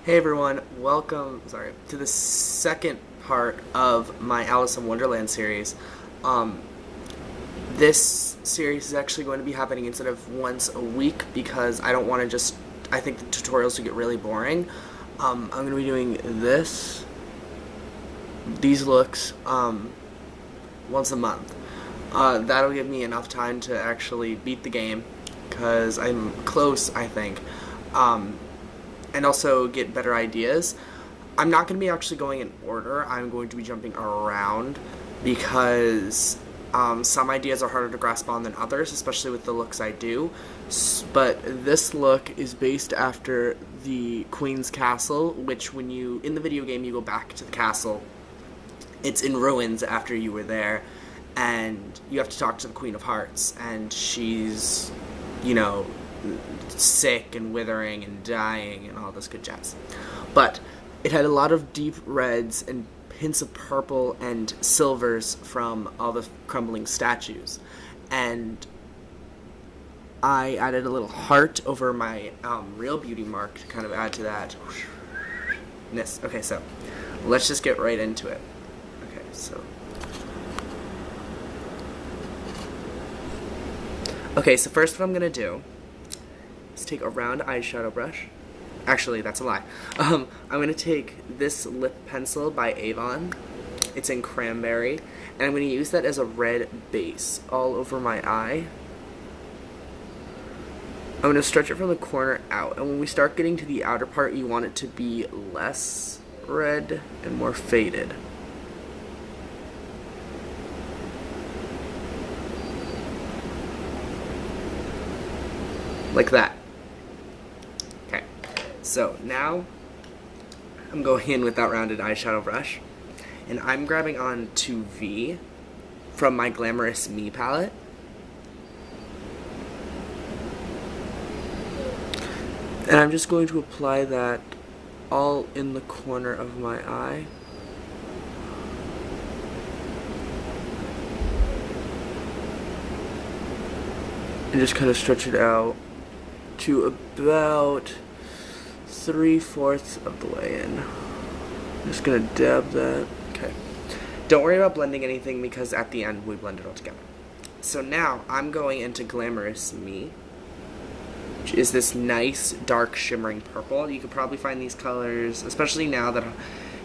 Hey everyone, welcome to the second part of my Alice in Wonderland series. Um, this series is actually going to be happening instead of once a week because I don't want to I think the tutorials would get really boring. I'm going to be doing these looks, once a month. That'll give me enough time to actually beat the game because I'm close, I think. And also get better ideas. I'm not going to be actually going in order. I'm going to be jumping around because some ideas are harder to grasp on than others, especially with the looks I do. But this look is based after the Queen's Castle, which in the video game, you go back to the castle. It's in ruins after you were there, and you have to talk to the Queen of Hearts, and she's, sick and withering and dying and all this good jazz. But it had a lot of deep reds and hints of purple and silvers from all the crumbling statues. And I added a little heart over my real beauty mark to kind of add to that. Okay, so let's just get right into it. Okay, so first what I'm going to do is take a round eyeshadow brush. Actually, that's a lie. I'm going to take this lip pencil by Avon. It's in cranberry. And I'm going to use that as a red base all over my eye. I'm going to stretch it from the corner out. And when we start getting to the outer part, you want it to be less red and more faded. Like that. Okay, so now I'm going in with that rounded eyeshadow brush, and I'm grabbing on to V from my Glamorous Me palette. And I'm just going to apply that all in the corner of my eye. And just kind of stretch it out to about 3/4 of the way in. I'm just gonna dab that. Okay. Don't worry about blending anything because at the end we blend it all together. So now I'm going into Glamorous Me, which is this nice dark shimmering purple. You could probably find these colors, especially now that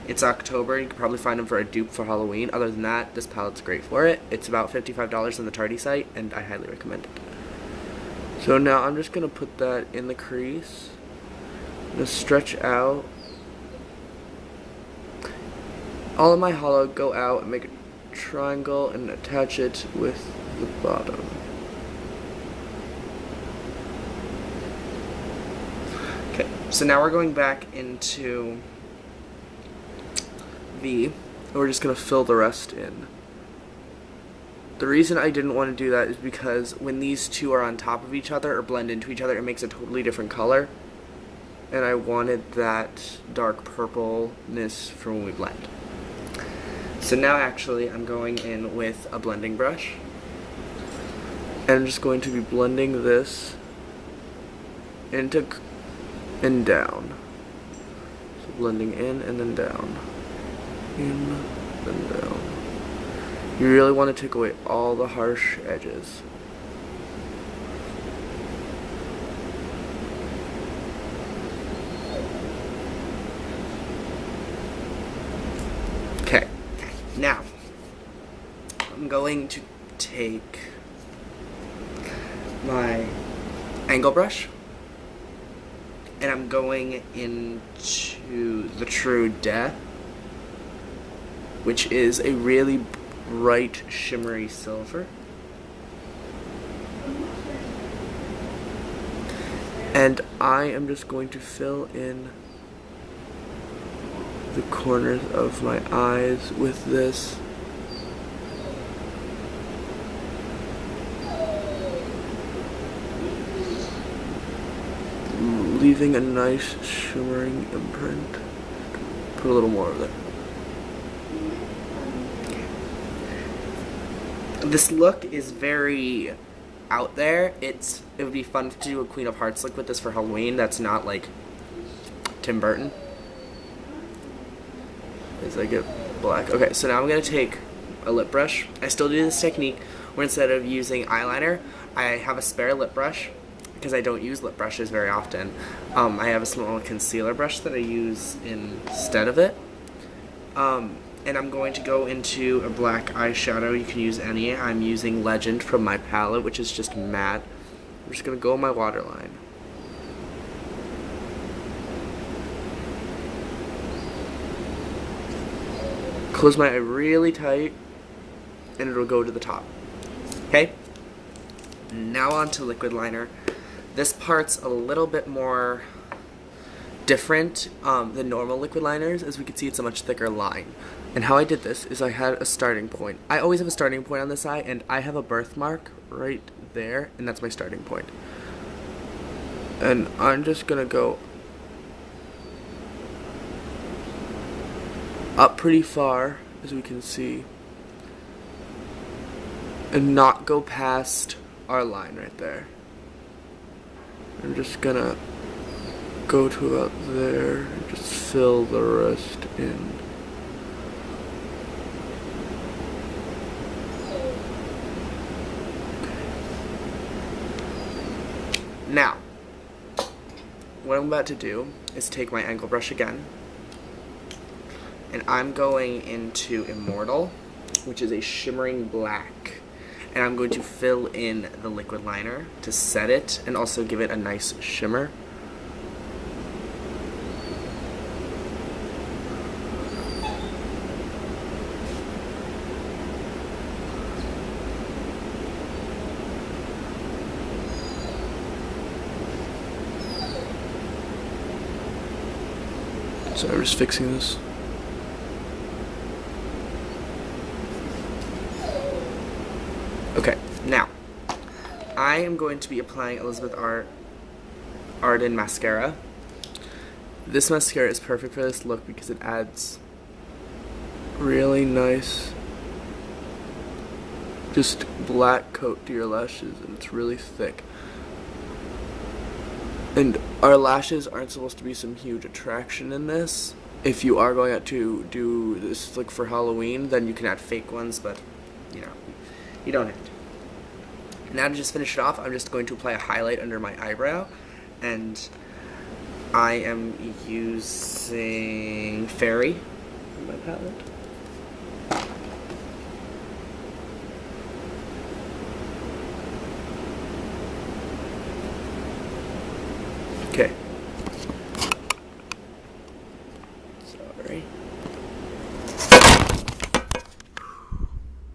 it's October, you could probably find them for a dupe for Halloween. Other than that, this palette's great for it. It's about $55 on the Tarte site, and I highly recommend it. So now I'm just going to put that in the crease. I'm going to stretch out. All of my hollow go out and make a triangle and attach it with the bottom. Okay, so now we're going back into V, and we're just going to fill the rest in. The reason I didn't want to do that is because when these two are on top of each other or blend into each other, it makes a totally different color. And I wanted that dark purpleness for when we blend. So now actually I'm going in with a blending brush. And I'm just going to be blending this into and down. So blending in and then down. In and down. You really want to take away all the harsh edges. Okay, now I'm going to take my angle brush and I'm going into the True Death, which is a really bright shimmery silver. And I am just going to fill in the corners of my eyes with this. Leaving a nice shimmering imprint. Put a little more of it. This look is very out there. It would be fun to do a Queen of Hearts look with this for Halloween. That's not like Tim Burton. as I get black. Okay, so now I'm going to take a lip brush. I still do this technique where instead of using eyeliner, I have a spare lip brush because I don't use lip brushes very often. I have a small concealer brush that I use instead of it. And I'm going to go into a black eyeshadow. You can use any. I'm using Legend from my palette, which is just matte. I'm just going to go on my waterline. Close my eye really tight, and it'll go to the top. Okay? Now on to liquid liner. This part's a little bit more different than normal liquid liners. As we can see, it's a much thicker line. And how I did this is I had a starting point. I always have a starting point on this eye, and I have a birthmark right there, and that's my starting point. And I'm just gonna go up pretty far, as we can see, and not go past our line right there. I'm just gonna go to about there and just fill the rest in. Now, what I'm about to do is take my angle brush again, and I'm going into Immortal, which is a shimmering black, and I'm going to fill in the liquid liner to set it and also give it a nice shimmer. So I'm just fixing this. Okay, now I am going to be applying Elizabeth Arden mascara. This mascara is perfect for this look because it adds really nice, just black coat to your lashes, and it's really thick. And our lashes aren't supposed to be some huge attraction in this. If you are going out to do this like for Halloween, then you can add fake ones, but you know, you don't have to. Now to just finish it off, I'm just going to apply a highlight under my eyebrow, and I am using Fairy in my palette. Okay. Sorry.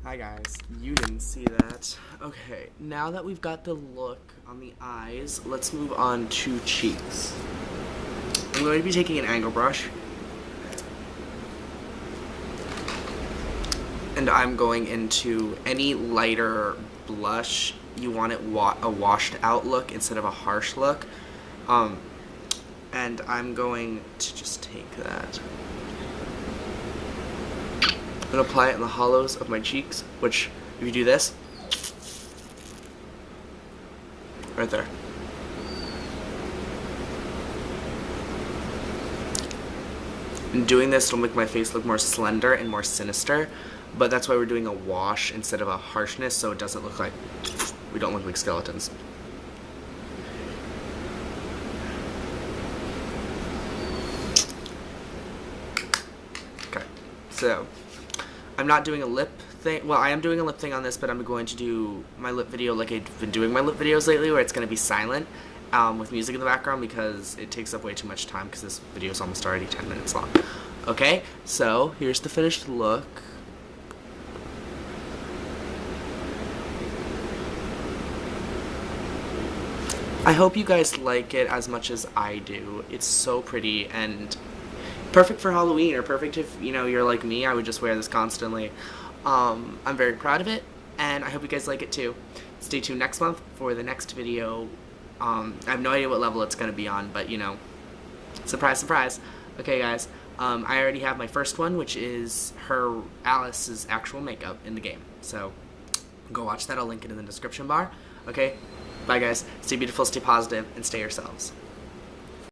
Hi guys, you didn't see that. Okay, now that we've got the look on the eyes, let's move on to cheeks. I'm going to be taking an angle brush, and I'm going into any lighter blush. You want it a washed out look instead of a harsh look. And I'm going to just take that and apply it in the hollows of my cheeks, which, if you do this, right there. And doing this will make my face look more slender and more sinister, but that's why we're doing a wash instead of a harshness, so it doesn't look like, we don't look like skeletons. So, I'm not doing a lip thing. Well, I am doing a lip thing on this, but I'm going to do my lip video like I've been doing my lip videos lately, where it's going to be silent with music in the background because it takes up way too much time because this video is almost already 10 minutes long. Okay, so here's the finished look. I hope you guys like it as much as I do. It's so pretty and perfect for Halloween, or perfect if, you know, you're like me. I would just wear this constantly. I'm very proud of it, and I hope you guys like it too. Stay tuned next month for the next video. I have no idea what level it's going to be on, but, you know, surprise, surprise. Okay, guys, I already have my first one, which is Alice's actual makeup in the game. So, go watch that. I'll link it in the description bar. Okay, bye, guys. Stay beautiful, stay positive, and stay yourselves.